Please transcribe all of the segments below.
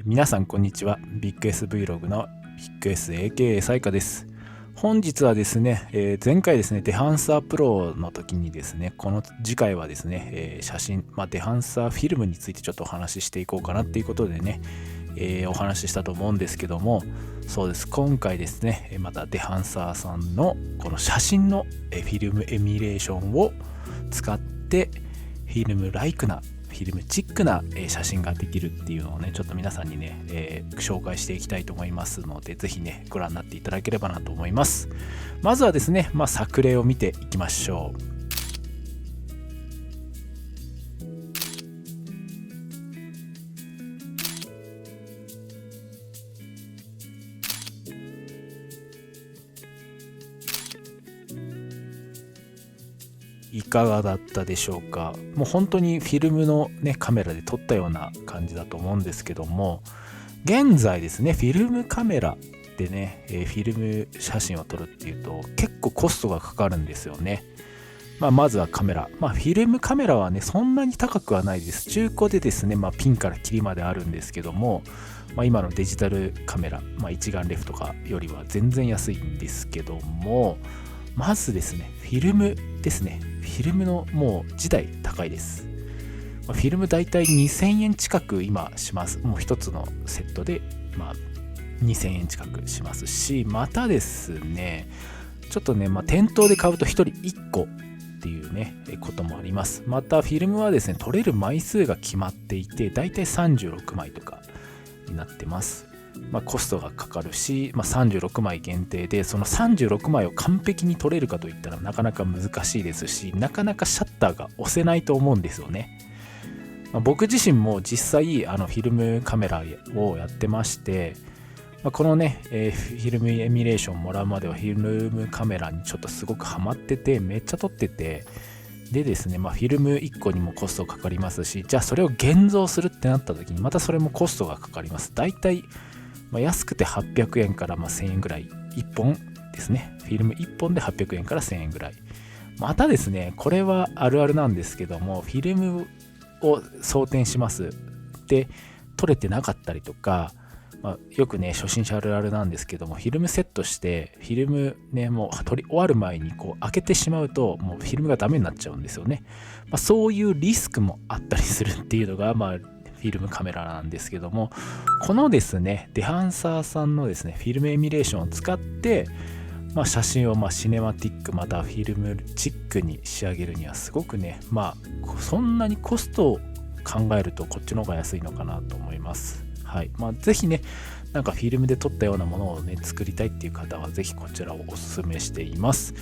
皆さんこんにちは。ビッグ S Vlog のビッグ S AKA サイカです。本日はですね、前回ですねデハンサープロの時にですね、この次回はですね、写真、デハンサーフィルムについてちょっとお話ししていこうかなっていうことでね、お話ししたと思うんですけども、そうです、今回ですねまたデハンサーさんのこの写真のフィルムエミュレーションを使ってフィルムライクなフィルムチックな写真ができるっていうのをね、ちょっと皆さんにね、紹介していきたいと思いますので、ぜひねご覧になっていただければなと思います。まずはですね、作例を見ていきましょう。いかがだったでしょうか。もう本当にフィルムのねカメラで撮ったような感じだと思うんですけども、現在ですねフィルムカメラでね、フィルム写真を撮るっていうと結構コストがかかるんですよね。まずはカメラ、フィルムカメラはねそんなに高くはないです。中古でですね、ピンからキリまであるんですけども、今のデジタルカメラ、一眼レフとかよりは全然安いんですけども、まずですねフィルムですね、フィルムのもう自体高いです。フィルムだいたい2000円近く今します。もう一つのセットで2000円近くしますし、またですねちょっとね、店頭で買うと1人1個っていうねこともあります。またフィルムはですね取れる枚数が決まっていて、だいたい36枚とかになってます。コストがかかるし、36枚限定で、その36枚を完璧に撮れるかといったらなかなか難しいですし、なかなかシャッターが押せないと思うんですよね。僕自身も実際フィルムカメラをやってまして、このね、フィルムエミュレーションもらうまではフィルムカメラにちょっとすごくハマってて、めっちゃ撮ってて、でですね、フィルム1個にもコストかかりますし、じゃあそれを現像するってなった時にまたそれもコストがかかります。だいたい安くて800円から1000円ぐらい、1本ですね。フィルム1本で800円から1000円ぐらい。またですね、これはあるあるなんですけども、フィルムを装填します。で、撮れてなかったりとか、よくね、初心者あるあるなんですけども、フィルムセットして、フィルムね、もう撮り終わる前にこう開けてしまうと、もうフィルムがダメになっちゃうんですよね。そういうリスクもあったりするっていうのが、フィルムカメラなんですけども、このですねデハンサーさんのですねフィルムエミュレーションを使って、写真をシネマティックまたフィルムチックに仕上げるにはすごくね、そんなにコストを考えるとこっちの方が安いのかなと思います。はい。ぜひねなんかフィルムで撮ったようなものをね作りたいっていう方はぜひこちらをおすすめしています。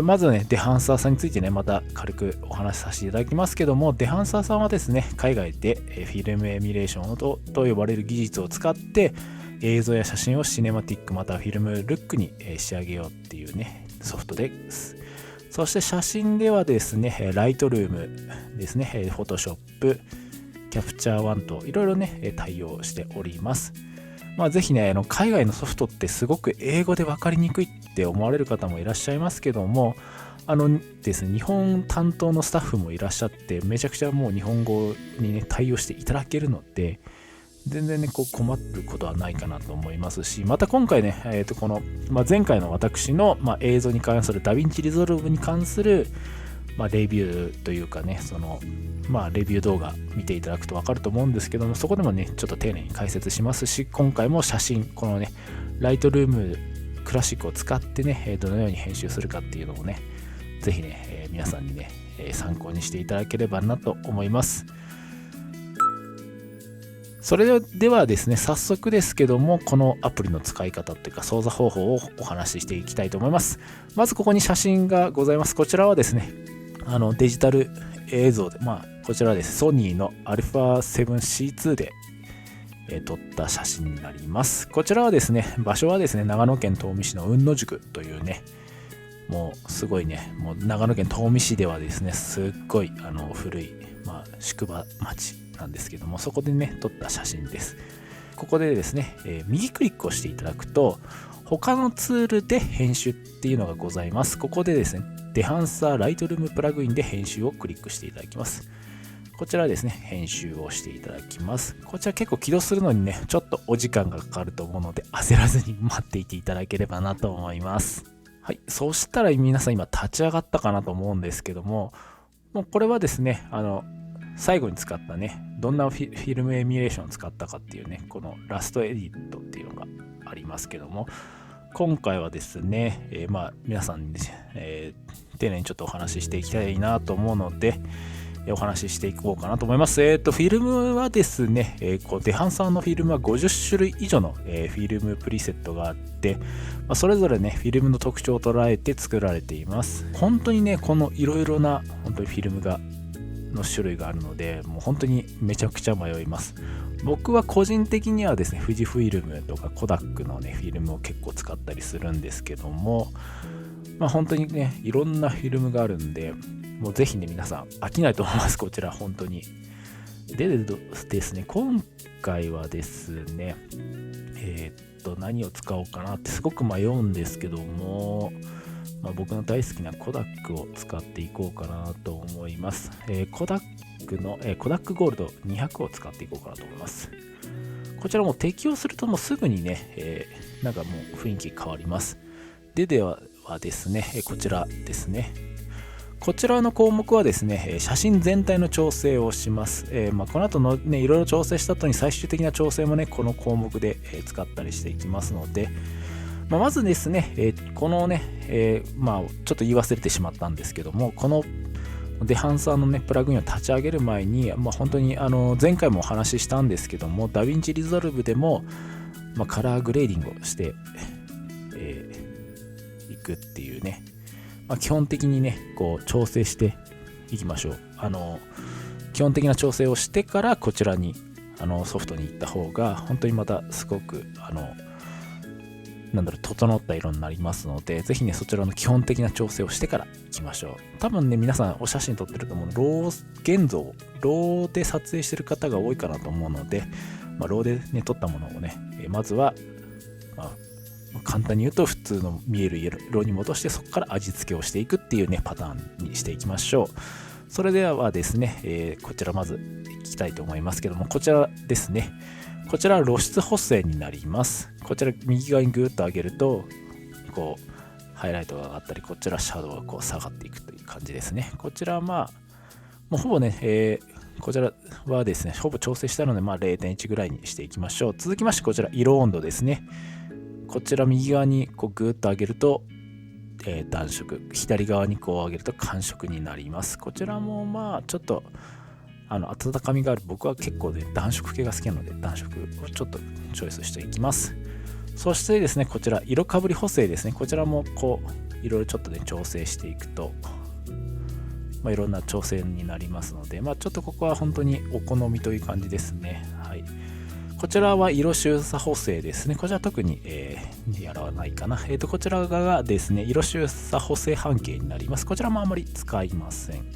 まずはね、デハンサーさんについてね、また軽くお話しさせていただきますけども、デハンサーさんはですね、海外でフィルムエミュレーションと呼ばれる技術を使って、映像や写真をシネマティックまたはフィルムルックに仕上げようっていうね、ソフトです。そして写真ではですね、ライトルームですね、フォトショップ、キャプチャー1といろいろね、対応しております。ぜひね、海外のソフトってすごく英語で分かりにくいって思われる方もいらっしゃいますけども、ですね、日本担当のスタッフもいらっしゃって、めちゃくちゃもう日本語にね、対応していただけるので、全然ね、困ることはないかなと思いますし、また今回ね、この、前回の私の、映像に関するダヴィンチリゾルブに関する、レビューというかね、レビュー動画見ていただくと分かると思うんですけども、そこでもねちょっと丁寧に解説しますし、今回も写真、このねライトルームクラシックを使ってねどのように編集するかっていうのをねぜひね皆さんにね参考にしていただければなと思います。それではですね、早速ですけども、このアプリの使い方というか操作方法をお話ししていきたいと思います。まずここに写真がございます。こちらはですねデジタル映像で、こちらはですねソニーの α7C2 で、撮った写真になります。こちらはですね場所はですね長野県東御市の雲野宿というね、もうすごいね、もう長野県東御市ではですねすっごい古い、宿場町なんですけども、そこでね撮った写真です。ここでですね、右クリックをしていただくと他のツールで編集っていうのがございます。ここでですねデハンサーライトルームプラグインで編集をクリックしていただきます。こちらですね、編集をしていただきます。こちら結構起動するのにね、ちょっとお時間がかかると思うので、焦らずに待っていていただければなと思います。はい、そしたら皆さん今立ち上がったかなと思うんですけども、もうこれはですね、最後に使ったね、どんなフィルムエミュレーションを使ったかっていうね、このラストエディットっていうのがありますけども、今回はですね、皆さんに、丁寧にちょっとお話ししていきたいなと思うので、お話ししていこうかなと思います。フィルムはですね、デハンサーのフィルムは50種類以上の、フィルムプリセットがあって、それぞれね、フィルムの特徴を捉えて作られています。本当にね、このいろいろな本当にフィルムの種類があるので、もう本当にめちゃくちゃ迷います。僕は個人的にはですね、富士フィルムとかコダックのね、フィルムを結構使ったりするんですけども、本当にね、いろんなフィルムがあるんで、もうぜひね、皆さん飽きないと思います、こちら、本当に。でですね、今回はですね、何を使おうかなってすごく迷うんですけども、僕の大好きなコダックを使っていこうかなと思います。コダックの、コダックゴールド200を使っていこうかなと思います。こちらも適用するともうすぐにね、なんかもう雰囲気変わります。ではですね、こちらですね。こちらの項目はですね、写真全体の調整をします。この後のね、いろいろ調整した後に最終的な調整もね、この項目で、使ったりしていきますので、まずですね、このね、ちょっと言い忘れてしまったんですけども、このデハンサーのね、プラグインを立ち上げる前に、本当に前回もお話ししたんですけども、ダヴィンチリゾルブでも、カラーグレーディングをして、いくっていうね、基本的にね、こう調整していきましょう。基本的な調整をしてからこちらにソフトに行った方が本当にまたすごく整った色になりますので、ぜひね、そちらの基本的な調整をしてから行きましょう。多分ね、皆さんお写真撮ってると思うので、現像、ローで撮影してる方が多いかなと思うので、ローでね、撮ったものをね、まずは、簡単に言うと普通の見える色に戻して、そこから味付けをしていくっていうね、パターンにしていきましょう。それではですね、こちらまずいきたいと思いますけども、こちらですね。こちらは露出補正になります。こちら右側にぐーっと上げると、こう、ハイライトが上がったり、こちらシャドウがこう下がっていくという感じですね。こちらはもうほぼね、こちらはですね、ほぼ調整したので、0.1 ぐらいにしていきましょう。続きまして、こちら色温度ですね。こちら右側にこうぐーっと上げると、暖色、左側にこう上げると寒色になります。こちらもちょっと温かみがある、僕は結構ね暖色系が好きなので暖色をちょっとチョイスしていきます。そしてですね、こちら色かぶり補正ですね。こちらもこういろいろちょっとね調整していくと、いろんな調整になりますので、ちょっとここは本当にお好みという感じですね。はい。こちらは色周差補正ですね。こちらは特に、やらないかな。こちらがですね、色周差補正半径になります。こちらもあまり使いません。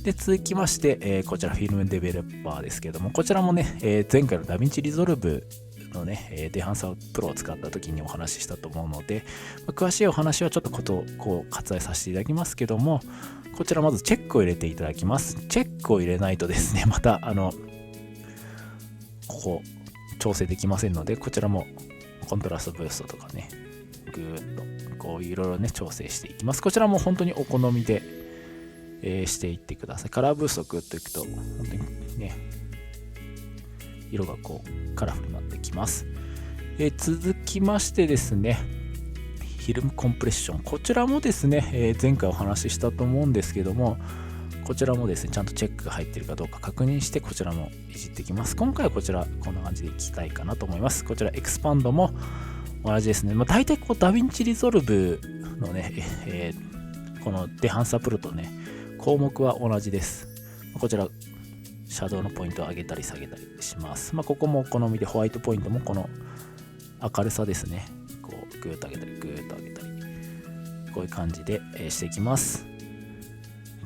で、続きまして、こちらフィルムデベロッパーですけども、こちらもね、前回のダヴィンチリゾルブのね、デハンサープロを使った時にお話ししたと思うので、詳しいお話はちょっとこう割愛させていただきますけども、こちらまずチェックを入れていただきます。チェックを入れないとですね、またここ調整できませんので、こちらもコントラストブーストとかね、ぐーっとこういろいろね調整していきます。こちらも本当にお好みで、していってください。カラーブーストをグッといくと本当にね色がこうカラフルになってきます。続きましてですね、フィルムコンプレッション、こちらもですね、前回お話ししたと思うんですけども、こちらもですね、ちゃんとチェックが入っているかどうか確認して、こちらもいじっていきます。今回はこちら、こんな感じでいきたいかなと思います。こちら、エクスパンドも同じですね。大体こう、ダヴィンチリゾルブのね、このデハンサープロとね、項目は同じです。こちら、シャドウのポイントを上げたり下げたりします。ここもお好みで、ホワイトポイントもこの明るさですね。こう、グーッと上げたり、グーッと上げたり、こういう感じで、していきます。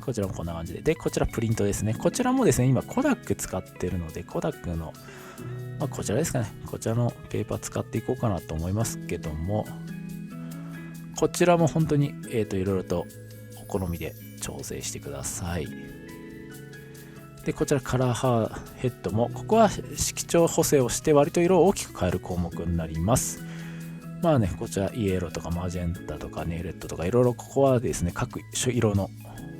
こちらもこんな感じで。で、こちらプリントですね。こちらもですね、今コダック使ってるので、コダックの、こちらですかね。こちらのペーパー使っていこうかなと思いますけども、こちらも本当に、いろいろとお好みで調整してください。でこちらカラーヘッドもここは色調補正をして割と色を大きく変える項目になります。まあね、こちらイエローとかマジェンタとかねレッドとかいろいろここはですね各色の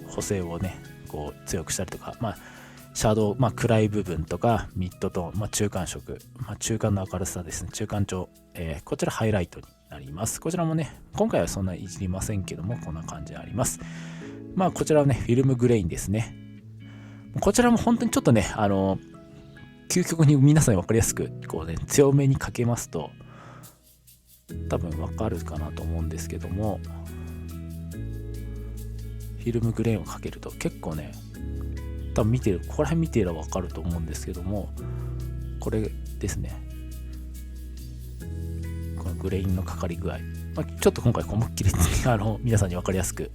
補正をねこう強くしたりとか、シャドウ、暗い部分とかミッドトーン、中間色、中間の明るさですね、中間調、こちらハイライトになります。こちらもね今回はそんないじりませんけどもこんな感じであります。こちらはねフィルムグレインですね。こちらも本当にちょっとね究極に皆さんに分かりやすくこうね強めにかけますと多分分かるかなと思うんですけども、フィルムグレーンをかけると結構ね多分ここら辺見ていれば分かると思うんですけども、これですね、このグレインのかかり具合、ちょっと今回思いっきり皆さんに分かりやすく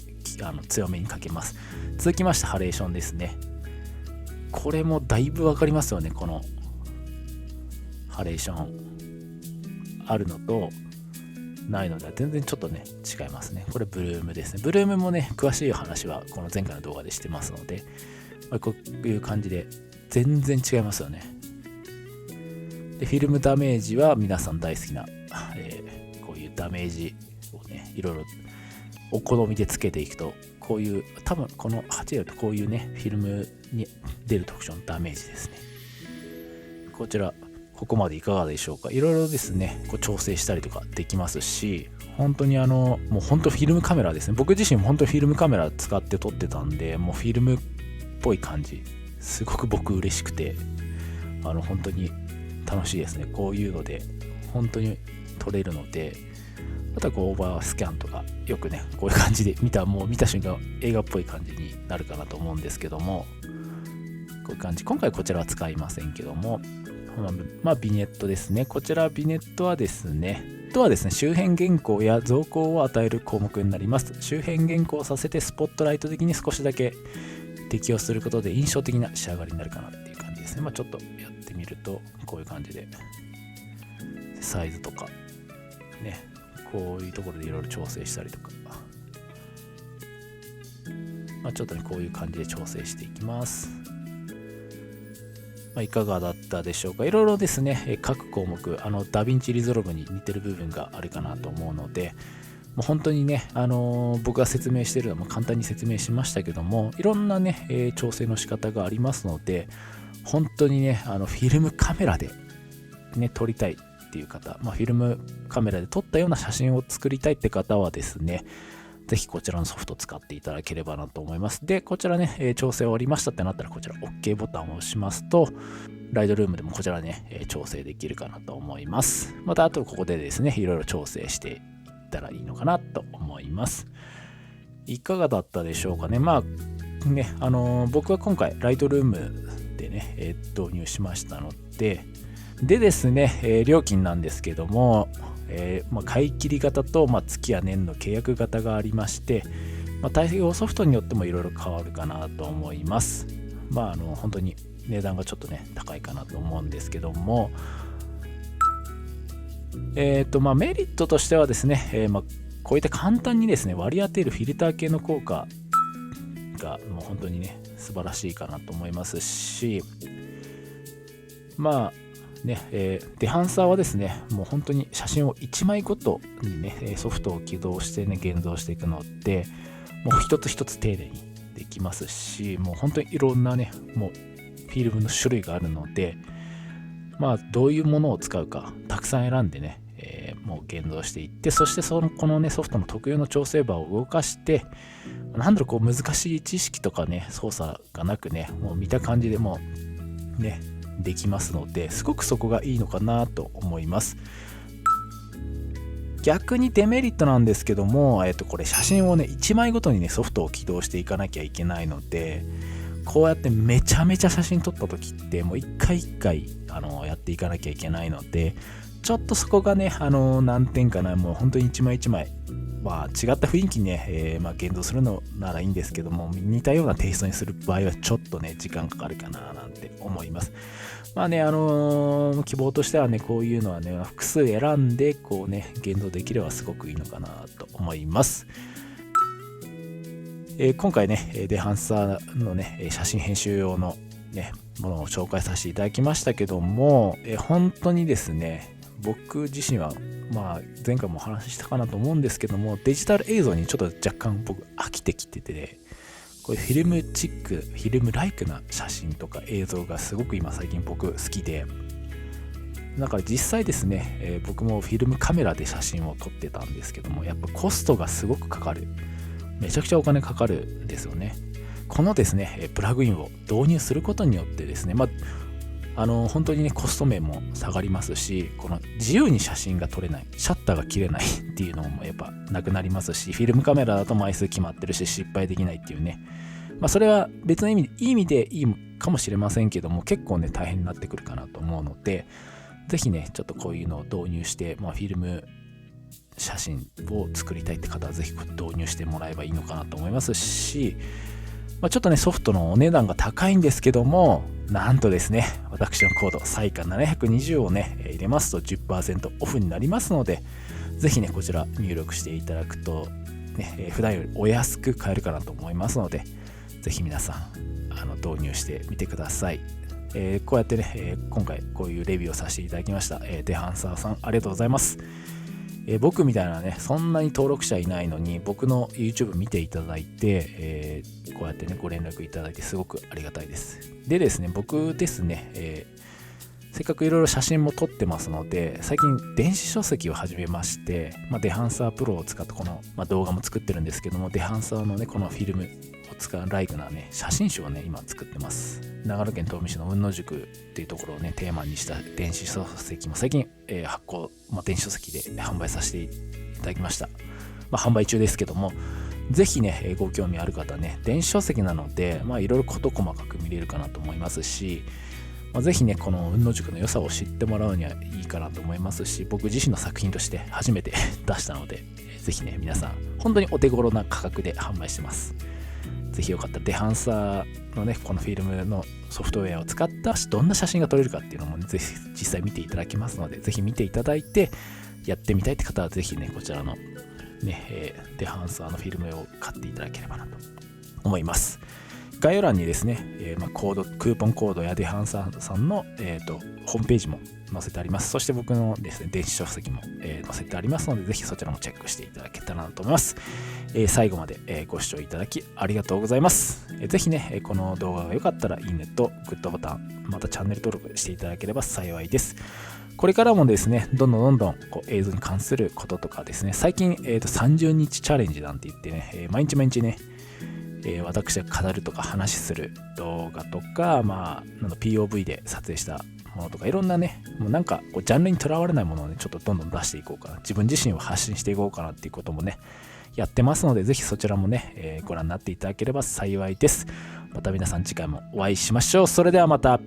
強めにかけます。続きましてハレーションですね。これもだいぶ分かりますよね。このハレーションあるのとないのでは全然ちょっとね違いますね。これブルームですね。ブルームもね詳しい話はこの前回の動画でしてますので、こういう感じで全然違いますよね。でフィルムダメージは皆さん大好きな、こういうダメージをねいろいろお好みでつけていくとこういう多分この8だとこういうねフィルムに出る特徴のダメージですね。こちらここまでいかがでしょうか。いろいろですねこう調整したりとかできますし、本当にもう本当フィルムカメラですね。僕自身も本当にフィルムカメラ使って撮ってたんで、もうフィルムっぽい感じすごく僕嬉しくて本当に楽しいですね。こういうので本当に撮れるので、あとはこうオーバースキャンとかよくねこういう感じで見た瞬間映画っぽい感じになるかなと思うんですけども、こういう感じ。今回こちらは使いませんけども、ビネットですね。こちらビネットはですね周辺原稿や造語を与える項目になります。周辺原稿をさせてスポットライト的に少しだけ適用することで印象的な仕上がりになるかなっていう感じですね。ちょっとやってみるとこういう感じでサイズとかねこういうところでいろいろ調整したりとか、ちょっとねこういう感じで調整していきます。いかがだったでしょうか。いろいろですね各項目ダヴィンチリゾルブに似てる部分があるかなと思うので、もう本当にね、僕が説明しているのも簡単に説明しましたけども、いろんなね、調整の仕方がありますので、本当にねフィルムカメラでね撮りたいっていう方、フィルムカメラで撮ったような写真を作りたいって方はですね、ぜひこちらのソフトを使っていただければなと思います。で、こちらね、調整終わりましたってなったら、こちら OK ボタンを押しますと、ライトルームでもこちらね、調整できるかなと思います。また、あとここでですね、いろいろ調整していったらいいのかなと思います。いかがだったでしょうかね。僕は今回、ライトルームでね、導入しましたので、ですね、料金なんですけども、買い切り型と、月や年の契約型がありまして、対応ソフトによってもいろいろ変わるかなと思います。本当に値段がちょっとね高いかなと思うんですけども、メリットとしてはですね、こういった簡単にですね割り当てるフィルター系の効果がもう本当にね素晴らしいかなと思いますし、デハンサーはですねもう本当に写真を1枚ごとにねソフトを起動してね現像していくので、もう一つ一つ丁寧にできますし、もう本当にいろんなねもうフィルムの種類があるので、どういうものを使うかたくさん選んでね、もう現像していって、そしてこのねソフトの特有の調整バーを動かして、こう難しい知識とかね操作がなくねもう見た感じでもうねできますので、すごくそこがいいのかなと思います。逆にデメリットなんですけども、これ写真をね1枚ごとにねソフトを起動していかなきゃいけないので、こうやってめちゃめちゃ写真撮った時ってもう一回一回やっていかなきゃいけないので、ちょっとそこがね難点かな。もう本当に一枚一枚違った雰囲気にね、現像するのならいいんですけども、似たようなテイストにする場合はちょっとね時間かかるかななんて思います。希望としてはねこういうのはね複数選んでこうね現像できればすごくいいのかなと思います。今回ねデハンサーのね写真編集用のねものを紹介させていただきましたけども、本当にですね僕自身は前回もお話ししたかなと思うんですけども、デジタル映像にちょっと若干僕飽きてきてて、こういうフィルムチック、フィルムライクな写真とか映像がすごく今最近僕好きで、だから実際ですね、僕もフィルムカメラで写真を撮ってたんですけども、やっぱコストがすごくかかる、めちゃくちゃお金かかるんですよね。このですねプラグインを導入することによってですね、本当にねコスト面も下がりますし、この自由に写真が撮れない、シャッターが切れないっていうのもやっぱなくなりますし、フィルムカメラだと枚数決まってるし失敗できないっていうね、それは別の意味でいい意味でいいかもしれませんけども、結構ね大変になってくるかなと思うので、ぜひねちょっとこういうのを導入して、フィルム写真を作りたいって方はぜひ導入してもらえばいいのかなと思いますし、ちょっとねソフトのお値段が高いんですけども、なんとですね私のコード最価720をね入れますと 10% オフになりますので、ぜひねこちら入力していただくとね、普段よりお安く買えるかなと思いますので、ぜひ皆さん導入してみてください。こうやってね、今回こういうレビューをさせていただきました。デハンサーさんありがとうございます。僕みたいなねそんなに登録者いないのに僕の YouTube 見ていただいて、こうやってねご連絡いただいてすごくありがたいです。でですね、僕ですね、せっかくいろいろ写真も撮ってますので、最近電子書籍を始めまして、デハンサープロを使ってこの、動画も作ってるんですけども、デハンサーのねこのフィルムを使うライクなね写真集をね今作ってます。長野県東御市の雲野塾っていうところをねテーマにした電子書籍も最近、発行、電子書籍で販売させていただきました。販売中ですけども、ぜひねご興味ある方ね、電子書籍なのでいろいろ事細かく見れるかなと思いますし、ぜひねこの雲野塾の良さを知ってもらうにはいいかなと思いますし、僕自身の作品として初めて出したので、ぜひね皆さん本当にお手頃な価格で販売してます。ぜひよかったらデハンサーのねこのフィルムのソフトウェアを使ったどんな写真が撮れるかっていうのも、ぜひ実際見ていただきますので、ぜひ見ていただいてやってみたいって方はぜひねこちらのね、デハンサーのフィルムを買っていただければなと思います。概要欄にですね、クーポンコードやデハンサーさんの、ホームページも載せてあります。そして僕のですね電子書籍も、載せてありますので、ぜひそちらもチェックしていただけたらなと思います。最後まで、ご視聴いただきありがとうございます。ぜひねこの動画が良かったらいいねとグッドボタン、またチャンネル登録していただければ幸いです。これからもですねどんどん映像に関することとかですね、最近、30日チャレンジなんて言ってね、毎日ね私が語るとか話する動画とか、POV で撮影したものとか、いろんなねもうなんかジャンルにとらわれないものをねちょっとどんどん出していこうかな、自分自身を発信していこうかなっていうこともねやってますので、ぜひそちらもね、ご覧になっていただければ幸いです。また皆さん次回もお会いしましょう。それではまた。